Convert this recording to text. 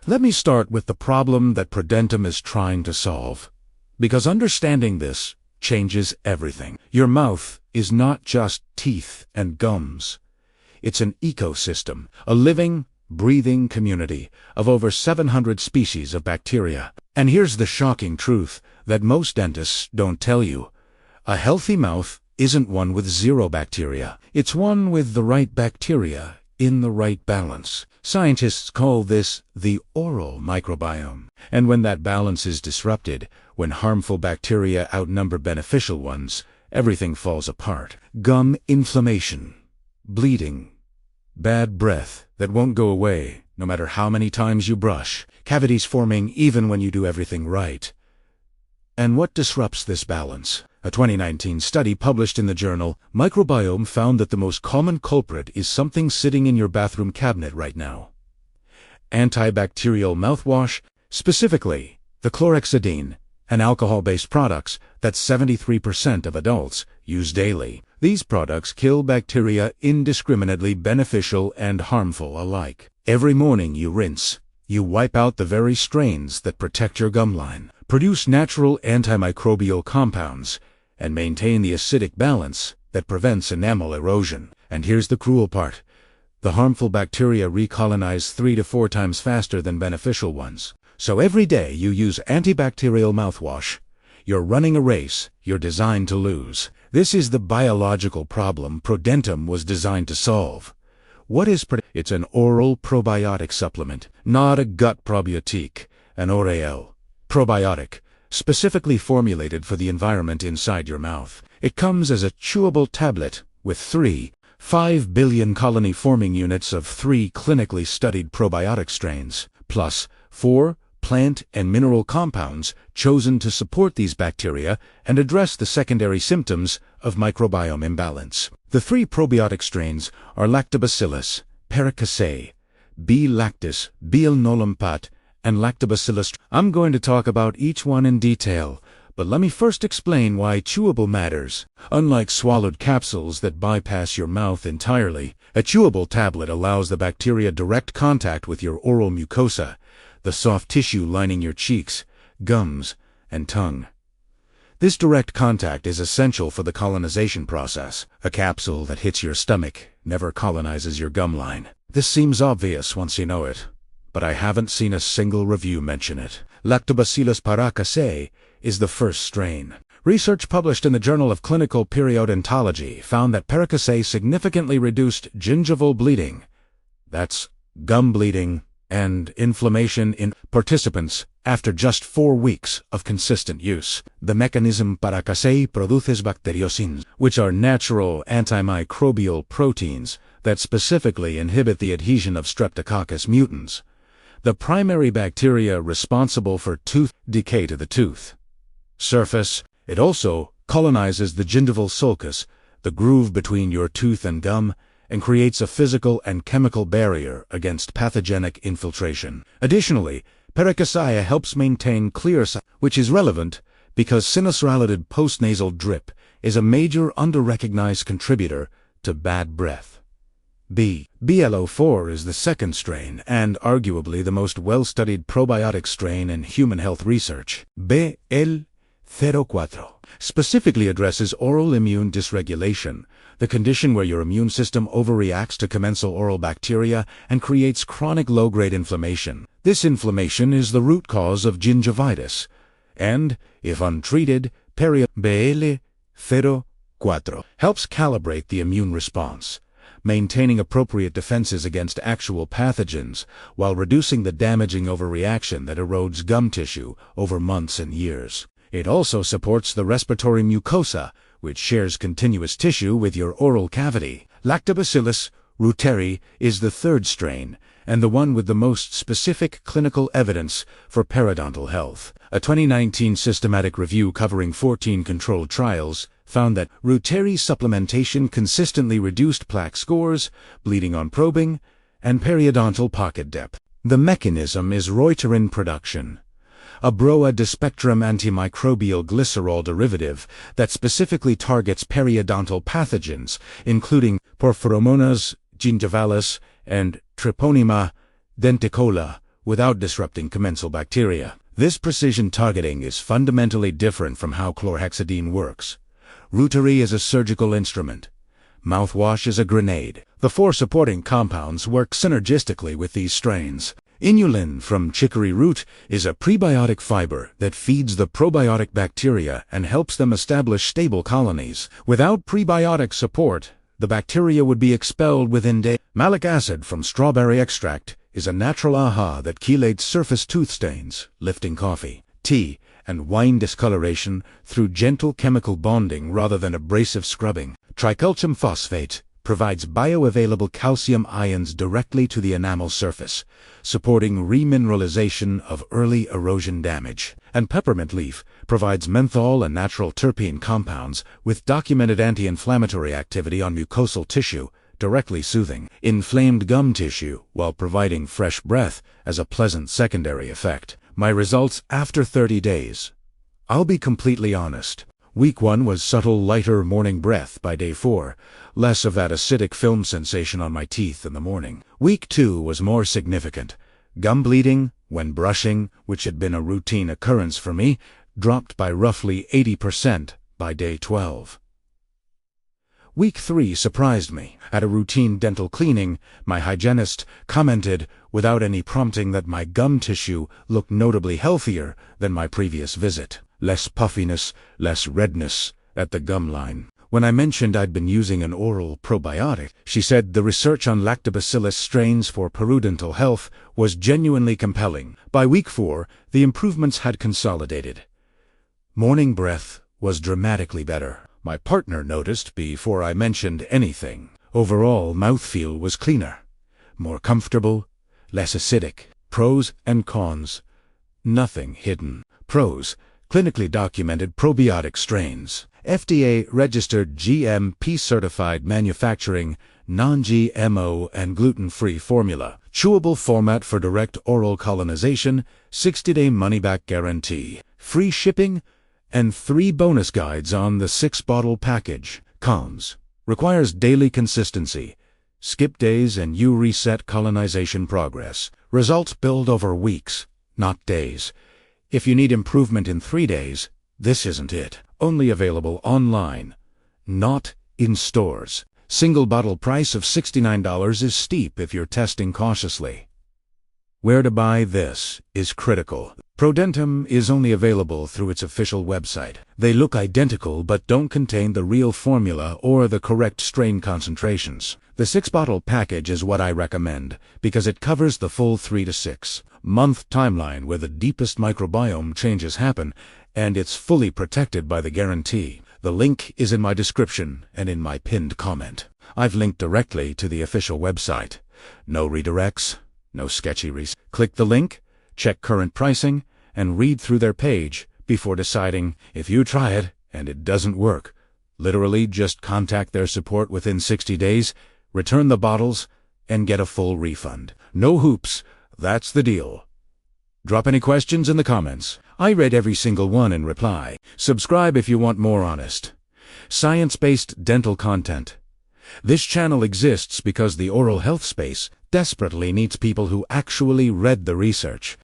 Let me start with the problem that ProDentim is trying to solve, because understanding this changes everything. Your mouth is not just teeth and gums. It's an ecosystem, a living, breathing community of over 700 species of bacteria. And here's the shocking truth that most dentists don't tell you. A healthy mouth isn't one with zero bacteria. It's one with the right bacteria in the right balance. Scientists call this the oral microbiome. And when that balance is disrupted, when harmful bacteria outnumber beneficial ones, everything falls apart. Gum inflammation, bleeding, bad breath that won't go away no matter how many times you brush, cavities forming even when you do everything right. And what disrupts this balance? A 2019 study published in the journal Microbiome found that the most common culprit is something sitting in your bathroom cabinet right now. Antibacterial mouthwash, specifically the chlorhexidine, and alcohol-based products that 73% of adults use daily. These products kill bacteria indiscriminately, beneficial and harmful alike. Every morning you rinse. You wipe out the very strains that protect your gum line, produce natural antimicrobial compounds, and maintain the acidic balance that prevents enamel erosion. And here's the cruel part. The harmful bacteria recolonize 3 to 4 times faster than beneficial ones. So every day you use antibacterial mouthwash, you're running a race you're designed to lose. This is the biological problem ProDentim was designed to solve. What is ProDentim? It's an oral probiotic supplement, not a gut probiotic, an oral probiotic, specifically formulated for the environment inside your mouth. It comes as a chewable tablet with 5 billion colony-forming units of 3 clinically studied probiotic strains, plus 4 plant and mineral compounds chosen to support these bacteria and address the secondary symptoms of microbiome imbalance. The 3 probiotic strains are Lactobacillus, Paracasei, B. lactis, B. nolumpat, and Lactobacillus. I'm going to talk about each one in detail, but let me first explain why chewable matters. Unlike swallowed capsules that bypass your mouth entirely, a chewable tablet allows the bacteria direct contact with your oral mucosa, the soft tissue lining your cheeks, gums, and tongue. This direct contact is essential for the colonization process. A capsule that hits your stomach never colonizes your gum line. This seems obvious once you know it, but I haven't seen a single review mention it. Lactobacillus paracasei is the first strain. Research published in the Journal of Clinical Periodontology found that Paracasei significantly reduced gingival bleeding, that's gum bleeding, and inflammation in participants after just 4 weeks of consistent use. The mechanism Paracasei produces bacteriocins, which are natural antimicrobial proteins that specifically inhibit the adhesion of Streptococcus mutans, the primary bacteria responsible for tooth decay to the tooth surface. It also colonizes the gingival sulcus, the groove between your tooth and gum, and creates a physical and chemical barrier against pathogenic infiltration. Additionally, Paracasei helps maintain clear sight, which is relevant because sinusoidal postnasal drip is a major under-recognized contributor to bad breath. BLO4 is the second strain and arguably the most well-studied probiotic strain in human health research. BL04 specifically addresses oral immune dysregulation, the condition where your immune system overreacts to commensal oral bacteria and creates chronic low-grade inflammation. This inflammation is the root cause of gingivitis, and, if untreated, BL04 helps calibrate the immune response, maintaining appropriate defenses against actual pathogens while reducing the damaging overreaction that erodes gum tissue over months and years. It also supports the respiratory mucosa, which shares continuous tissue with your oral cavity. Lactobacillus reuteri is the third strain, and the one with the most specific clinical evidence for periodontal health. A 2019 systematic review covering 14 controlled trials found that reuteri supplementation consistently reduced plaque scores, bleeding on probing, and periodontal pocket depth. The mechanism is reuterin production, a broad-spectrum antimicrobial glycerol derivative that specifically targets periodontal pathogens, including Porphyromonas gingivalis and Treponema denticola, without disrupting commensal bacteria. This precision targeting is fundamentally different from how chlorhexidine works. Rootery is a surgical instrument. Mouthwash is a grenade. The 4 supporting compounds work synergistically with these strains. Inulin from chicory root is a prebiotic fiber that feeds the probiotic bacteria and helps them establish stable colonies. Without prebiotic support, the bacteria would be expelled within days. Malic acid from strawberry extract is a natural AHA that chelates surface tooth stains, lifting coffee, tea, and wine discoloration through gentle chemical bonding rather than abrasive scrubbing. Tricalcium phosphate provides bioavailable calcium ions directly to the enamel surface, supporting remineralization of early erosion damage. And peppermint leaf provides menthol and natural terpene compounds with documented anti-inflammatory activity on mucosal tissue, directly soothing inflamed gum tissue while providing fresh breath as a pleasant secondary effect. My results after 30 days. I'll be completely honest. Week 1 was subtle, lighter morning breath by day 4, less of that acidic film sensation on my teeth in the morning. Week 2 was more significant. Gum bleeding, when brushing, which had been a routine occurrence for me, dropped by roughly 80% by day 12. Week 3 surprised me. At a routine dental cleaning, my hygienist commented without any prompting that my gum tissue looked notably healthier than my previous visit. Less puffiness, less redness at the gum line. When I mentioned I'd been using an oral probiotic, she said the research on lactobacillus strains for periodontal health was genuinely compelling. By week 4, the improvements had consolidated. Morning breath was dramatically better. My partner noticed before I mentioned anything. Overall, mouthfeel was cleaner, more comfortable, less acidic. Pros and cons. Nothing hidden. Pros: clinically documented probiotic strains. FDA-registered GMP-certified manufacturing, non-GMO and gluten-free formula. Chewable format for direct oral colonization, 60-day money-back guarantee. Free shipping, and 3 bonus guides on the 6-bottle package. Cons: requires daily consistency. Skip days and you reset colonization progress. Results build over weeks, not days. If you need improvement in 3 days, this isn't it. Only available online, not in stores. Single bottle price of $69 is steep if you're testing cautiously. Where to buy this is critical. ProDentim is only available through its official website. They look identical but don't contain the real formula or the correct strain concentrations. The 6-bottle package is what I recommend because it covers the full 3 to 6 month timeline where the deepest microbiome changes happen, and it's fully protected by the guarantee. The link is in my description and in my pinned comment. I've linked directly to the official website. No redirects, no sketchy Click the link, check current pricing, and read through their page before deciding. If you try it and it doesn't work, literally just contact their support within 60 days, return the bottles, and get a full refund. No hoops, that's the deal. Drop any questions in the comments. I read every single one and reply. Subscribe if you want more honest, science-based dental content. This channel exists because the oral health space desperately needs people who actually read the research.